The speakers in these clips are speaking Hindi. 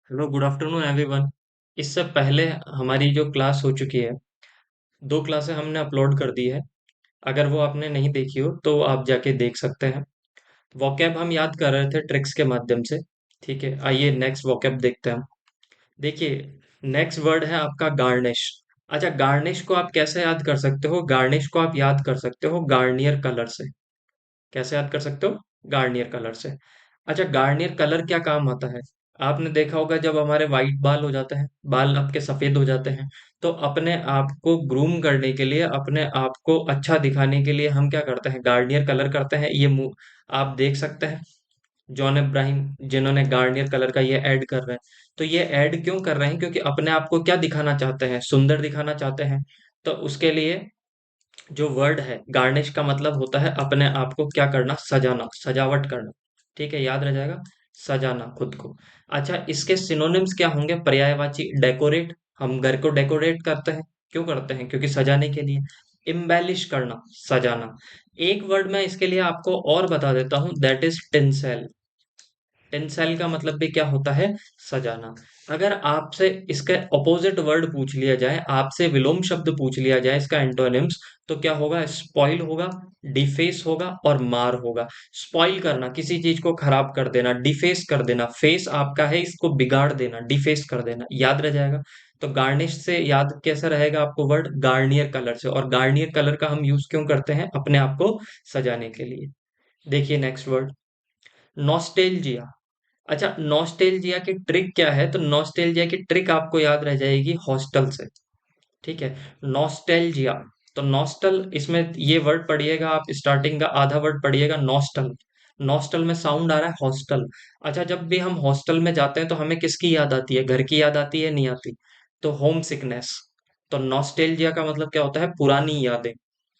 Hello, good afternoon everyone. इससे पहले हमारी जो क्लास हो चुकी है, दो क्लासें हमने अपलोड कर दी है। अगर वो आपने नहीं देखी हो तो आप जाके देख सकते हैं। वोकैब हम याद कर रहे थे ट्रिक्स के माध्यम से। ठीक है, आइए नेक्स्ट वोकैब देखते हैं हम। देखिए, नेक्स्ट वर्ड है आपका गार्निश। अच्छा, गार्निश को आप कैसे याद कर सकते हो? गार्निश को आप याद कर सकते हो गार्नियर कलर से। कैसे याद कर सकते हो? गार्नियर कलर से। अच्छा, गार्नियर कलर क्या काम आता है? आपने देखा होगा जब हमारे वाइट बाल हो जाते हैं, बाल आपके सफेद हो जाते हैं, तो अपने आप को ग्रूम करने के लिए, अपने आप को अच्छा दिखाने के लिए हम क्या करते हैं? गार्नियर कलर करते हैं। ये मुंह आप देख सकते हैं, जॉन इब्राहिम जिन्होंने गार्नियर कलर का ये ऐड कर रहे हैं। तो ये ऐड क्यों कर रहे हैं? क्योंकि अपने आप को क्या दिखाना चाहते हैं? सुंदर दिखाना चाहते हैं। तो उसके लिए जो वर्ड है गार्निश का मतलब होता है अपने आप को क्या करना? सजाना, सजावट करना। ठीक है, याद रह जाएगा। सजाना खुद को। अच्छा, इसके सिनोनिम्स क्या होंगे? पर्यायवाची डेकोरेट, हम घर को डेकोरेट करते हैं। क्यों करते हैं? क्योंकि सजाने के लिए। इम्बेलिश करना, सजाना। एक वर्ड मैं इसके लिए आपको और बता देता हूं, दैट इज टिंसेल। टेंसाइल का मतलब भी क्या होता है? सजाना। अगर आपसे इसके ऑपोजिट वर्ड पूछ लिया जाए, आपसे विलोम शब्द पूछ लिया जाए इसका एंटोनिम्स, तो क्या होगा? स्पॉइल होगा, डिफेस होगा और मार होगा। स्पॉइल करना, किसी चीज को खराब कर देना। डिफेस कर देना, फेस आपका है, इसको बिगाड़ देना, डिफेस कर देना। याद रह जाएगा। तो गार्निश से याद कैसे रहेगा आपको? वर्ड गार्नियर कलर से। और गार्नियर कलर का हम यूज क्यों करते हैं? अपने आप को सजाने के लिए। देखिए नेक्स्ट वर्ड, नॉस्टेल्जिया। अच्छा, नॉस्टेल्जिया की ट्रिक क्या है? तो नॉस्टेल्जिया की ट्रिक आपको याद रह जाएगी हॉस्टल से। ठीक है, नॉस्टेल्जिया। तो नॉस्टल, इसमें ये वर्ड पढ़िएगा आप, स्टार्टिंग का आधा वर्ड पढ़िएगा नॉस्टल। नॉस्टल में साउंड आ रहा है हॉस्टल। अच्छा, जब भी हम हॉस्टल में जाते हैं तो हमें किसकी याद आती है? घर की याद आती है, नहीं आती? तो होम सिकनेस। तो नॉस्टेल्जिया का मतलब क्या होता है? पुरानी यादें।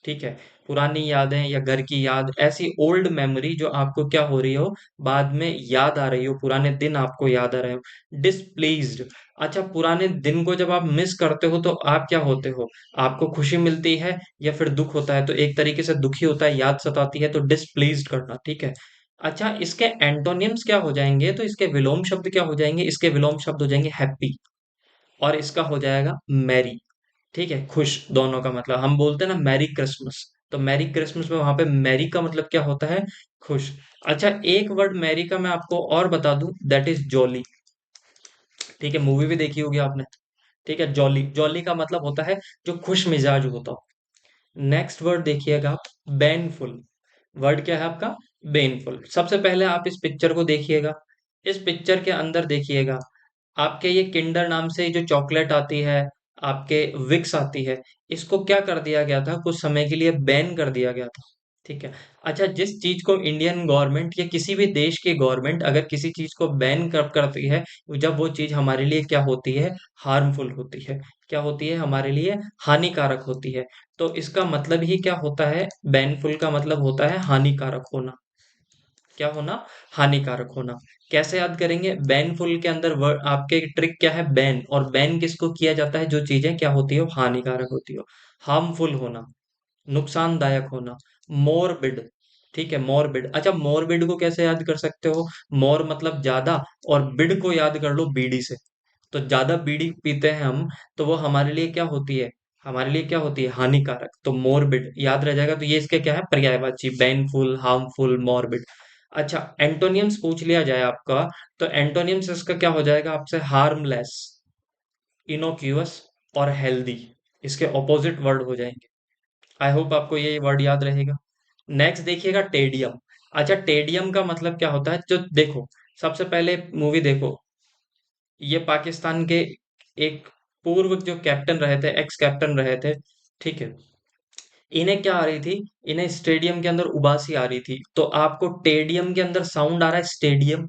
ठीक है, पुरानी यादें या घर की याद, ऐसी ओल्ड मेमोरी जो आपको क्या हो रही हो, बाद में याद आ रही हो, पुराने दिन आपको याद आ रहे हो। डिसप्लीज्ड। अच्छा, पुराने दिन को जब आप मिस करते हो तो आप क्या होते हो? आपको खुशी मिलती है या फिर दुख होता है? तो एक तरीके से दुखी होता है, याद सताती है, तो डिसप्लीज्ड करना। ठीक है। अच्छा, इसके एंटोनिम्स क्या हो जाएंगे? तो इसके विलोम शब्द क्या हो जाएंगे? इसके विलोम शब्द हो जाएंगे हैप्पी, और इसका हो जाएगा मैरी। ठीक है, खुश, दोनों का मतलब। हम बोलते हैं ना मैरी क्रिसमस, तो मैरी क्रिसमस में वहां पे मैरी का मतलब क्या होता है? खुश। अच्छा, एक वर्ड मैरी का मैं आपको और बता दूं, दैट इज जॉली। ठीक है, मूवी भी देखी होगी आपने। ठीक है, जॉली, जॉली का मतलब होता है जो खुश मिजाज होता हो। नेक्स्ट वर्ड देखिएगा आप, बैनफुल। वर्ड क्या है आपका? बेनफुल। सबसे पहले आप इस पिक्चर को देखिएगा। इस पिक्चर के अंदर देखिएगा, आपके ये किंडर नाम से जो चॉकलेट आती है, आपके विक्स आती है, इसको क्या कर दिया गया था? कुछ समय के लिए बैन कर दिया गया था। ठीक है। अच्छा, जिस चीज को इंडियन गवर्नमेंट या किसी भी देश की गवर्नमेंट अगर किसी चीज को बैन कर करती है, जब वो चीज हमारे लिए क्या होती है? हार्मफुल होती है। क्या होती है? हमारे लिए हानिकारक होती है। तो इसका मतलब ही क्या होता है? बैनफुल का मतलब होता है हानिकारक होना। क्या होना? हानिकारक होना। कैसे याद करेंगे? बैनफुल के अंदर वर्ड आपके ट्रिक क्या है? बैन। और बैन किसको किया जाता है? जो चीजें क्या होती हो? हानिकारक होती हो। हार्मफुल होना, नुकसानदायक होना। मोरबिड। ठीक है, मोरबिड। अच्छा, मोरबिड को कैसे याद कर सकते हो? मोर मतलब ज्यादा, और बिड को याद कर लो बीड़ी से। तो ज्यादा बीड़ी पीते हैं हम, तो वो हमारे लिए क्या होती है? हमारे लिए क्या होती है? हानिकारक। तो मोरबिड याद रह जाएगा। तो ये इसके क्या है? पर्यायवाची, बैनफुल, हार्मफुल, मोरबिड। अच्छा, एंटोनियम्स पूछ लिया जाए आपका, तो एंटोनियम्स इसका क्या हो जाएगा आपसे? हार्मलेस, इनोक्यूअस और हेल्दी। इसके ऑपोजिट वर्ड हो जाएंगे। आई होप आपको ये वर्ड याद रहेगा। नेक्स्ट देखिएगा, टेडियम। अच्छा, टेडियम का मतलब क्या होता है? जो देखो, सबसे पहले मूवी देखो, ये पाकिस्तान के एक पूर्व जो कैप्टन रहे थे, एक्स कैप्टन रहे थे। ठीक है, इन्हें क्या आ रही थी? इन्हें स्टेडियम के अंदर उबासी आ रही थी। तो आपको टेडियम के अंदर साउंड आ रहा है स्टेडियम।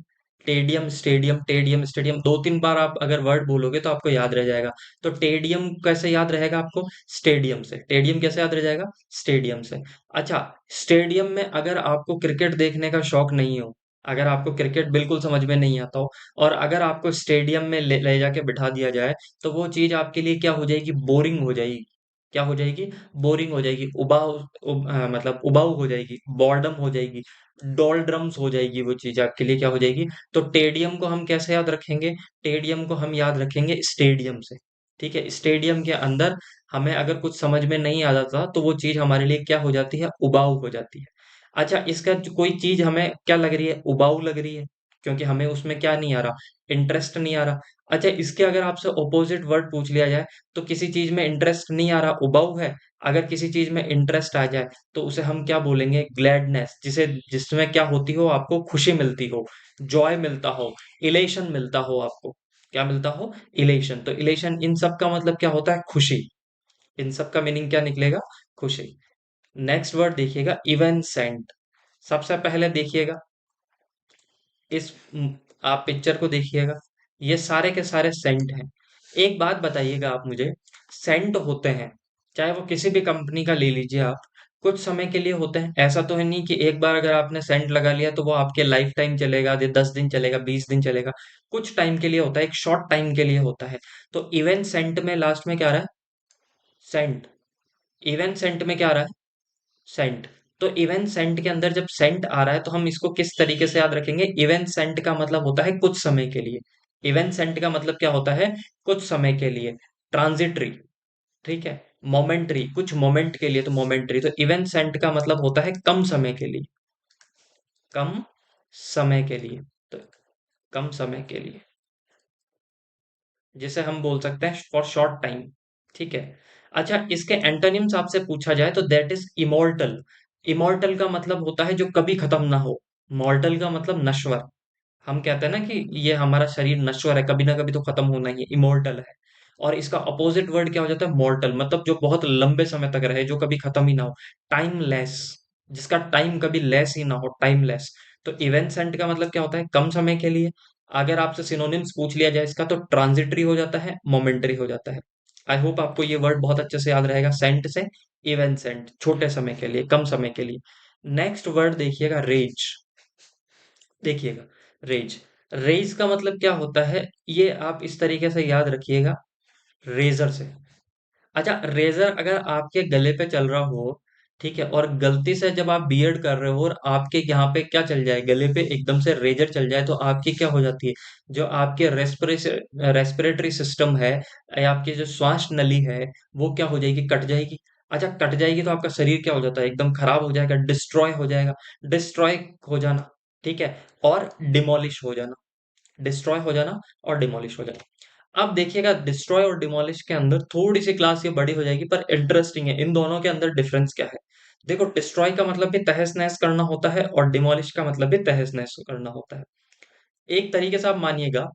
टेडियम, स्टेडियम, टेडियम, स्टेडियम, दो तीन बार आप अगर वर्ड बोलोगे तो आपको याद रह जाएगा। तो टेडियम कैसे याद रहेगा आपको? स्टेडियम से। टेडियम कैसे याद रह जाएगा? स्टेडियम से। अच्छा, स्टेडियम में अगर आपको क्रिकेट देखने का शौक नहीं हो, अगर आपको क्रिकेट बिल्कुल समझ में नहीं आता हो, और अगर आपको स्टेडियम में ले जाके बिठा दिया जाए, तो वो चीज आपके लिए क्या हो जाएगी? बोरिंग हो जाएगी। क्या हो जाएगी? बोरिंग हो जाएगी, मतलब उबाऊ हो जाएगी, बॉर्डम हो जाएगी, डोल्ड्रम्स हो जाएगी, वो चीज आपके लिए क्या हो जाएगी? तो टेडियम को हम कैसे याद रखेंगे? टेडियम को हम याद रखेंगे स्टेडियम से। ठीक है, स्टेडियम के अंदर हमें अगर कुछ समझ में नहीं आ जाता तो वो चीज हमारे लिए क्या हो जाती है? उबाऊ हो जाती है। अच्छा, इसका कोई चीज हमें क्या लग रही है? उबाऊ लग रही है, क्योंकि हमें उसमें क्या नहीं आ रहा? इंटरेस्ट नहीं आ रहा। अच्छा, इसके अगर आपसे ऑपोजिट वर्ड पूछ लिया जाए, तो किसी चीज में इंटरेस्ट नहीं आ रहा, उबाऊ है। अगर किसी चीज में इंटरेस्ट आ जाए तो उसे हम क्या बोलेंगे? ग्लैडनेस, जिसे जिसमें क्या होती हो? आपको खुशी मिलती हो, जॉय मिलता हो, इलेशन मिलता हो आपको। क्या मिलता हो? इलेशन। तो इलेशन, इन सब का मतलब क्या होता है? खुशी। इन सब का मीनिंग क्या निकलेगा? खुशी। नेक्स्ट वर्ड देखिएगा, इवेंसेंट। सबसे पहले देखिएगा इस आप पिक्चर को देखिएगा, ये सारे के सारे सेंट हैं। एक बात बताइएगा आप मुझे, सेंट होते हैं, चाहे वो किसी भी कंपनी का ले लीजिए आप, कुछ समय के लिए होते हैं। ऐसा तो है नहीं कि एक बार अगर आपने सेंट लगा लिया तो वो आपके लाइफ टाइम चलेगा, 10 दिन चलेगा, 20 दिन चलेगा। कुछ टाइम के लिए होता है, एक शॉर्ट टाइम के लिए होता है। तो इवन सेंट में लास्ट में क्या आ रहा है? सेंट। इवन सेंट में क्या आ रहा है? सेंट। तो इवेंट सेंट के अंदर जब सेंट आ रहा है तो हम इसको किस तरीके से याद रखेंगे? इवेंट सेंट का मतलब होता है कुछ समय के लिए। इवेंट सेंट का मतलब क्या होता है? कुछ समय के लिए, ट्रांजिटरी। ठीक है, मोमेंटरी, कुछ मोमेंट के लिए, तो मोमेंटरी। तो इवेंट सेंट का मतलब होता है कम समय के लिए। कम समय के लिए। तो कम समय के लिए, जिसे हम बोल सकते हैं फॉर शॉर्ट टाइम। ठीक है। अच्छा, इसके एंटोनिम्स आपसे पूछा जाए तो दैट इज इमोर्टल। इमोर्टल का मतलब होता है जो कभी खत्म ना हो। मॉर्टल का मतलब नश्वर। हम कहते हैं ना कि ये हमारा शरीर नश्वर है, कभी ना कभी तो खत्म होना ही है, इमोर्टल है। और इसका अपोजिट वर्ड क्या हो जाता है? मॉर्टल, मतलब जो बहुत लंबे समय तक रहे, जो कभी खत्म ही ना हो। टाइमलेस, जिसका टाइम कभी लेस ही ना हो, टाइमलेस। तो इवेंसेंट का मतलब क्या होता है? कम समय के लिए। अगर आपसे सिनोनिम्स पूछ लिया जाए इसका, तो ट्रांजिटरी हो जाता है, मोमेंटरी हो जाता है। आई होप आपको ये वर्ड बहुत अच्छे से याद रहेगा, सेंट से। इवेंसेंट, छोटे समय के लिए, कम समय के लिए। नेक्स्ट वर्ड देखिएगा, रेज। देखिएगा, रेज। रेज का मतलब क्या होता है? ये आप इस तरीके से याद रखिएगा, रेजर से। अच्छा, रेजर अगर आपके गले पे चल रहा हो, ठीक है, और गलती से जब आप बियर्ड कर रहे हो और आपके यहाँ पे क्या चल जाए, गले पे एकदम से रेजर चल जाए, तो आपकी क्या हो जाती है? जो आपके रेस्पिरेटरी सिस्टम है, या आपकी जो श्वास नली है, वो क्या हो जाएगी? कट जाएगी। अच्छा, कट जाएगी तो आपका शरीर क्या हो जाता है? एकदम खराब हो जाएगा, डिस्ट्रॉय हो जाएगा। डिस्ट्रॉय हो जाना, ठीक है, और डिमोलिश हो जाना। डिस्ट्रॉय हो जाना और डिमोलिश हो जाना। अब देखिएगा, डिस्ट्रॉय और डिमोलिश के अंदर थोड़ी सी क्लास ये बड़ी हो जाएगी, पर इंटरेस्टिंग है, इन दोनों के अंदर डिफरेंस क्या है। देखो, डिस्ट्रॉय का मतलब भी तहस नहस करना होता है, और डिमोलिश का मतलब भी तहस नहस करना होता है। एक तरीके से आप मानिएगा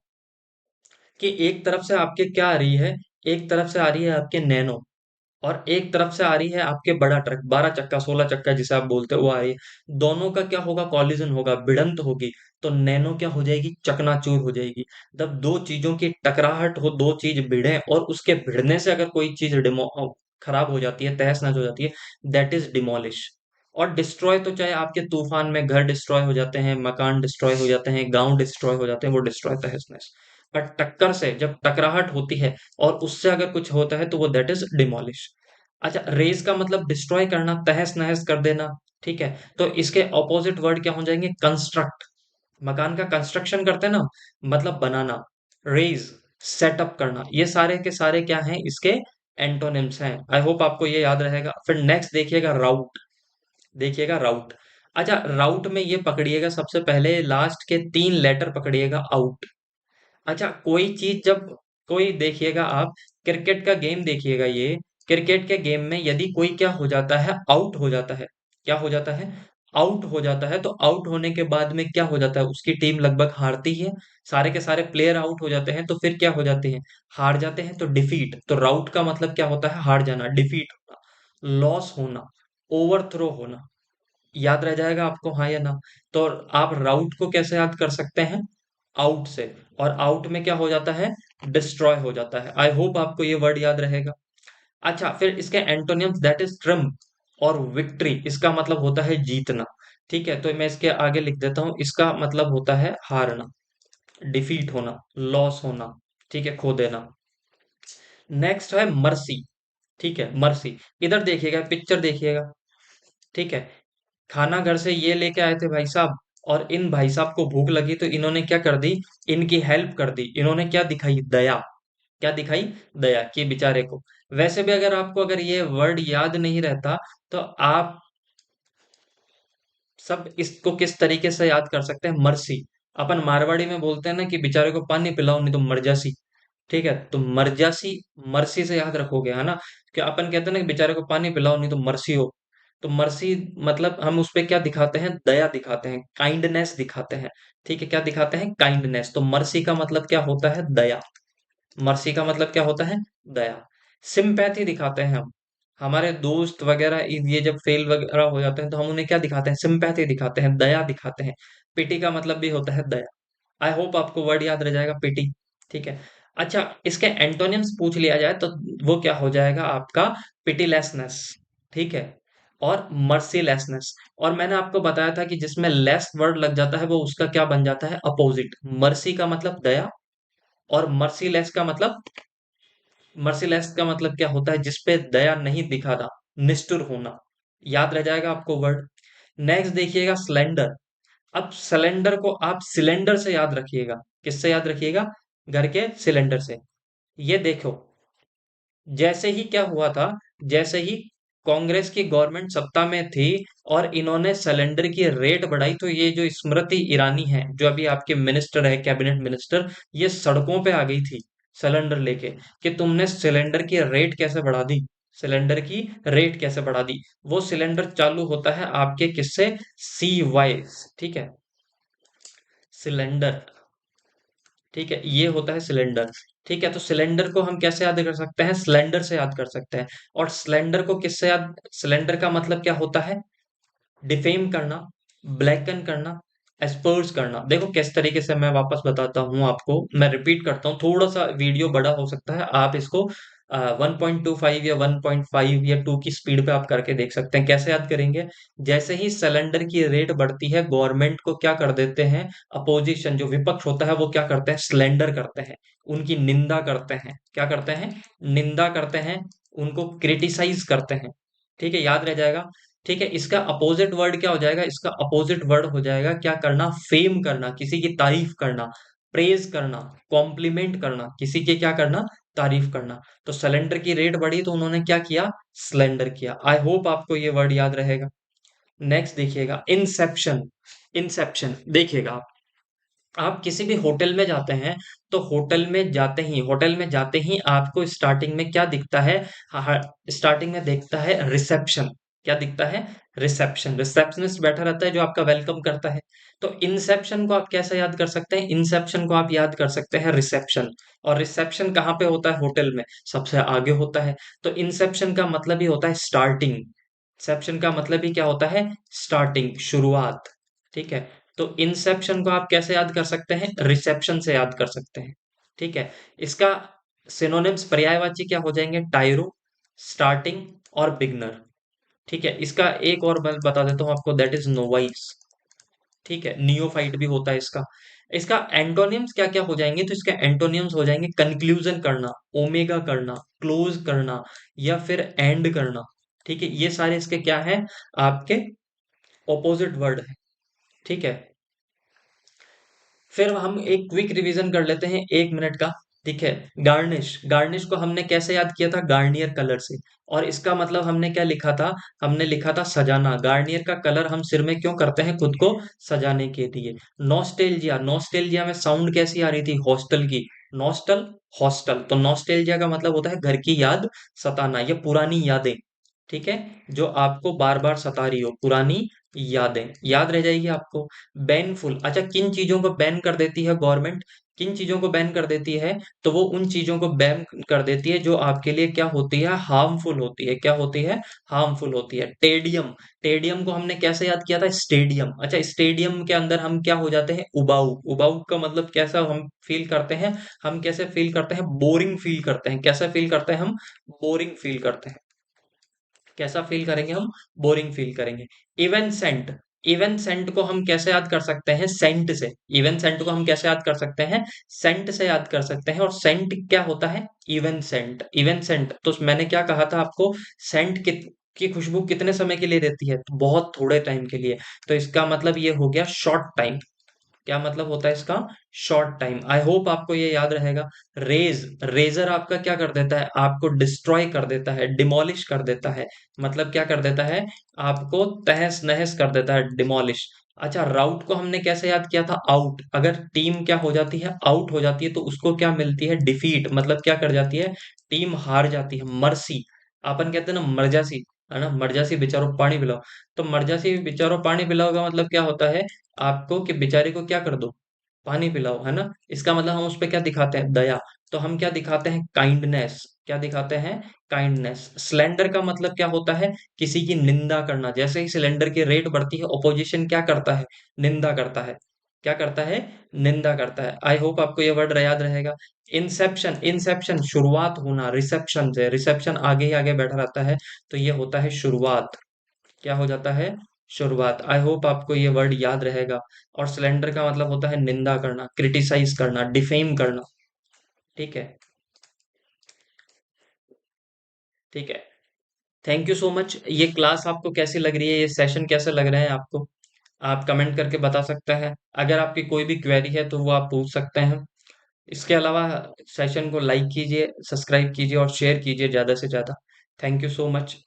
कि एक तरफ से आपके क्या आ रही है? एक तरफ से आ रही है आपके नैनो, और एक तरफ से आ रही है आपके बड़ा ट्रक, 12 चक्का, 16 चक्का जिसे आप बोलते हो, वो आ रही है। दोनों का क्या होगा? कॉलिजन होगा, भिड़ंत होगी। तो नैनो क्या हो जाएगी? चकनाचूर हो जाएगी। जब दो चीजों की टकराहट हो, दो चीज भिड़े, और उसके भिड़ने से अगर कोई चीज खराब हो जाती है, तहस नहस हो जाती है, दैट इज डिमोलिश। और डिस्ट्रॉय तो चाहे आपके तूफान में घर डिस्ट्रॉय हो जाते हैं, मकान डिस्ट्रॉय हो जाते हैं, गांव डिस्ट्रॉय हो जाते हैं, वो डिस्ट्रॉय, तहस नहस। पर टक्कर से जब टकराहट होती है और उससे अगर कुछ होता है, तो वो दैट इज डिमोलिश। अच्छा, रेज का मतलब डिस्ट्रॉय करना, तहस नहस कर देना। ठीक है, तो इसके ऑपोजिट वर्ड क्या हो जाएंगे? कंस्ट्रक्ट। मकान का कंस्ट्रक्शन करते हैं ना, मतलब बनाना। रेज, सेटअप करना। ये सारे के सारे क्या हैं? इसके एंटोनिम्स हैं। आई होप आपको ये याद रहेगा। फिर नेक्स्ट देखिएगा, राउट। देखिएगा, राउट। अच्छा, राउट में ये पकड़िएगा, सबसे पहले लास्ट के 3 लेटर पकड़िएगा, आउट। अच्छा, कोई चीज जब, कोई देखिएगा आप, क्रिकेट का गेम देखिएगा, ये क्रिकेट के गेम में यदि कोई क्या हो जाता है? आउट हो जाता है। क्या हो जाता है? आउट हो जाता है। तो आउट होने के बाद में क्या हो जाता है? उसकी टीम लगभग हारती है। सारे के सारे प्लेयर आउट हो जाते हैं, तो फिर क्या हो जाते हैं? हार जाते हैं। तो डिफीट। तो राउट का मतलब क्या होता है? हार जाना, डिफीट होना, लॉस होना, ओवरथ्रो होना। याद रह जाएगा आपको, हाँ या ना? तो आप राउट को कैसे याद कर सकते हैं? आउट से। और आउट में क्या हो जाता है? डिस्ट्रॉय हो जाता है। आई होप आपको ये वर्ड याद रहेगा। अच्छा, फिर इसके एंटोनियम्स, दैट इज ट्रिम्प और विक्ट्री। इसका मतलब होता है जीतना। ठीक है, तो मैं इसके आगे लिख देता हूं, इसका मतलब होता है हारना, डिफीट होना, लॉस होना। ठीक है, खो देना। नेक्स्ट है मर्सी। ठीक है, मर्सी। इधर देखिएगा, पिक्चर देखिएगा। ठीक है, खाना घर से ये लेके आए थे भाई साहब, और इन भाई साहब को भूख लगी तो इन्होंने क्या कर दी, इनकी हेल्प कर दी। इन्होंने क्या दिखाई, दया। क्या दिखाई, दया, कि बेचारे को। वैसे भी अगर आपको अगर ये वर्ड याद नहीं रहता, तो आप सब इसको किस तरीके से याद कर सकते हैं, मर्सी। अपन मारवाड़ी में बोलते हैं ना कि बेचारे को पानी पिलाओ नहीं तो मर जासी। ठीक है, तो मर जासी, मर्सी से याद रखोगे, है ना। कि अपन कहते हैं ना कि बेचारे को पानी पिलाओ नहीं तो मर्सी हो। तो मर्सी मतलब हम उस पे क्या दिखाते हैं, दया दिखाते हैं, काइंडनेस दिखाते हैं। ठीक है, क्या दिखाते हैं, काइंडनेस। तो मर्सी का मतलब क्या होता है, दया। मर्सी का मतलब क्या होता है, दया। सिंपैथी दिखाते हैं हम, हमारे दोस्त वगैरह ये जब फेल वगैरह हो जाते हैं तो हम उन्हें क्या दिखाते हैं, सिंपैथी दिखाते हैं, दया दिखाते हैं। पिटी का मतलब भी होता है दया। आई होप आपको वर्ड याद रह जाएगा, पिटी। ठीक है। अच्छा, इसके एंटोनिम्स पूछ लिया जाए तो वो क्या हो जाएगा आपका, पिटीलेसनेस। ठीक है, और मर्सीलेसनेस। और मैंने आपको बताया था कि जिसमें लेस वर्ड लग जाता है वो उसका क्या बन जाता है, अपोजिट। मर्सी का मतलब दया, और मर्सीलेस का मतलब, मर्सीलेस का मतलब क्या होता है, जिसपे दया नहीं दिखाना, निष्ठुर होना। याद रह जाएगा आपको वर्ड। नेक्स्ट देखिएगा, स्लेंडर। अब सिलेंडर को आप सिलेंडर से याद रखिएगा। किससे याद रखिएगा, घर के सिलेंडर से। ये देखो, जैसे ही क्या हुआ था, जैसे ही कांग्रेस की गवर्नमेंट सत्ता में थी और इन्होंने सिलेंडर की रेट बढ़ाई, तो ये जो स्मृति ईरानी है, जो अभी आपके मिनिस्टर है, कैबिनेट मिनिस्टर, ये सड़कों पे आ गई थी सिलेंडर लेके, कि तुमने सिलेंडर की रेट कैसे बढ़ा दी, सिलेंडर की रेट कैसे बढ़ा दी। वो सिलेंडर चालू होता है आपके किससे, CY। ठीक है, सिलेंडर। ठीक है, ये होता है सिलेंडर। ठीक है, तो सिलेंडर को हम कैसे याद कर सकते हैं, सिलेंडर से याद कर सकते हैं। और सिलेंडर को किससे याद, सिलेंडर का मतलब क्या होता है, डिफेम करना, ब्लैकन करना, एक्सपोज करना। देखो किस तरीके से, मैं वापस बताता हूँ आपको, मैं रिपीट करता हूँ, थोड़ा सा वीडियो बड़ा हो सकता है, आप इसको 1.25 या 1.5 या 2 की स्पीड पे आप करके देख सकते हैं। कैसे याद करेंगे, जैसे ही सिलेंडर की रेट बढ़ती है, गवर्नमेंट को क्या कर देते हैं, अपोजिशन जो विपक्ष होता है वो क्या करते हैं, सिलेंडर करते हैं, उनकी निंदा करते हैं। क्या करते हैं, निंदा करते हैं, उनको क्रिटिसाइज करते हैं। ठीक है, याद रह जाएगा। ठीक है, इसका अपोजिट वर्ड क्या हो जाएगा, इसका अपोजिट वर्ड हो जाएगा क्या करना, फेम करना, किसी की तारीफ करना, प्रेज करना, कॉम्प्लीमेंट करना, किसी के क्या करना, तारीफ करना। तो सिलेंडर की रेट बढ़ी तो उन्होंने क्या किया, सिलेंडर किया। आई होप आपको ये वर्ड याद रहेगा। नेक्स्ट देखिएगा, इंसेप्शन। इंसेप्शन देखिएगा, आप किसी भी होटल में जाते हैं, तो होटल में जाते ही आपको स्टार्टिंग में क्या दिखता है, स्टार्टिंग में दिखता है रिसेप्शन। क्या दिखता है, रिसेप्शन। रिसेप्शनिस्ट बैठा रहता है जो आपका वेलकम करता है। तो इंसेप्शन को आप कैसे याद कर सकते हैं, इंसेप्शन को आप याद कर सकते हैं रिसेप्शन। और रिसेप्शन कहाँ पे होता है, होटल में सबसे आगे होता है। तो इंसेप्शन का मतलब ही होता है स्टार्टिंग। इंसेप्शन का मतलब ही क्या होता है, स्टार्टिंग, शुरुआत। ठीक है, तो इंसेप्शन को आप कैसे याद कर सकते हैं, रिसेप्शन से याद कर सकते हैं। ठीक है, इसका सिनोनिम्स, पर्यायवाची क्या हो जाएंगे, टायरो, स्टार्टिंग और बिगनर। ठीक है, इसका एक और मैं बता देता हूं आपको, दैट इज नोवाइस। ठीक है, नियोफाइट भी होता है इसका। इसका एंटोनिम्स क्या क्या हो जाएंगे, तो इसके एंटोनिम्स हो जाएंगे, कंक्लूजन करना, ओमेगा करना, क्लोज करना, या फिर एंड करना। ठीक है, ये सारे इसके क्या है, आपके ऑपोजिट वर्ड है। ठीक है, फिर हम एक क्विक रिवीजन कर लेते हैं 1 मिनट का। ठीक है, गार्निश। गार्निश को हमने कैसे याद किया था, गार्नियर कलर से। और इसका मतलब हमने क्या लिखा था, हमने लिखा था सजाना। गार्नियर का कलर हम सिर में क्यों करते हैं, खुद को सजाने के लिए। नॉस्टेल्जिया, नॉस्टेल्जिया में साउंड कैसी आ रही थी, हॉस्टल की। Nostril, hostel. तो नॉस्टेल्जिया का मतलब होता है घर की याद सताना, या पुरानी यादें। ठीक है, जो आपको बार बार सता रही हो, पुरानी यादें, याद रह जाएगी आपको। बैनफुल, अच्छा, किन चीजों को बैन कर देती है गवर्नमेंट, किन चीजों को बैन कर देती है, तो वो उन चीजों को बैन कर देती है जो आपके लिए क्या होती है, हार्मफुल होती है। क्या होती है, हार्मफुल होती है। टेडियम, टेडियम को हमने कैसे याद किया था, स्टेडियम। अच्छा, स्टेडियम के अंदर हम क्या हो जाते हैं, उबाऊ। उबाऊ का मतलब कैसा हम फील करते हैं, हम कैसे फील करते हैं, बोरिंग फील करते हैं। कैसा फील करते हैं हम, बोरिंग फील करते हैं। कैसा फील करेंगे हम, बोरिंग फील करेंगे। इवेंसेंट, इवन सेंट को हम कैसे याद कर सकते हैं? सेंट से। इवन सेंट को हम कैसे याद कर सकते हैं? सेंट से याद कर सकते हैं। और सेंट क्या होता है? Even Saint. इवन सेंट तो मैंने क्या कहा था आपको? सेंट की खुशबू कितने समय के लिए रहती है? तो बहुत थोड़े टाइम के लिए। तो इसका मतलब ये हो गया शॉर्ट टाइम। क्या मतलब होता है इसका? Short time. आई होप आपको ये याद रहेगा। रेजर आपका क्या कर देता है? आपको डिस्ट्रॉय कर देता है, डिमोलिश कर देता है। मतलब क्या कर देता है? आपको तहस नहस कर देता है, डिमोलिश। अच्छा, राउट को हमने कैसे याद किया था? आउट। अगर टीम क्या हो जाती है? आउट हो जाती है, तो उसको क्या मिलती है? डिफीट। मतलब क्या कर जाती है? टीम हार जाती है। मर्सी। अपन कहते हैं ना मर्जासी, है ना, मर्जासी बेचारो पानी पिलाओ। तो मर्जासी बेचारो पानी पिलाओ का मतलब क्या होता है? आपको कि बेचारे को क्या कर दो? पानी पिलाओ, है ना। इसका मतलब हम उस पे क्या दिखाते हैं? दया। तो हम क्या दिखाते हैं? काइंडनेस। क्या दिखाते हैं? काइंडनेस। स्लेंडर का मतलब क्या होता है? किसी की निंदा करना। जैसे ही सिलेंडर की रेट बढ़ती है, ऑपोजिशन क्या करता है? निंदा करता है। क्या करता है? निंदा करता है। आई होप आपको ये वर्ड याद रहेगा। इंसेप्शन। इंसेप्शन शुरुआत होना। रिसेप्शन से, रिसेप्शन आगे ही आगे बैठा रहता है, तो ये होता है शुरुआत। क्या हो जाता है? शुरुआत। आई होप आपको ये वर्ड याद रहेगा। और सिलेंडर का मतलब होता है निंदा करना, क्रिटिसाइज करना, डिफेम करना। ठीक है। ठीक है। Thank you so much. ये क्लास आपको कैसी लग रही है? ये सेशन कैसे लग रहे हैं आपको? आप कमेंट करके बता सकते हैं। अगर आपकी कोई भी क्वेरी है तो वो आप पूछ सकते हैं। इसके अलावा सेशन को लाइक कीजिए, सब्सक्राइब कीजिए और शेयर कीजिए ज़्यादा से ज़्यादा। Thank you so much.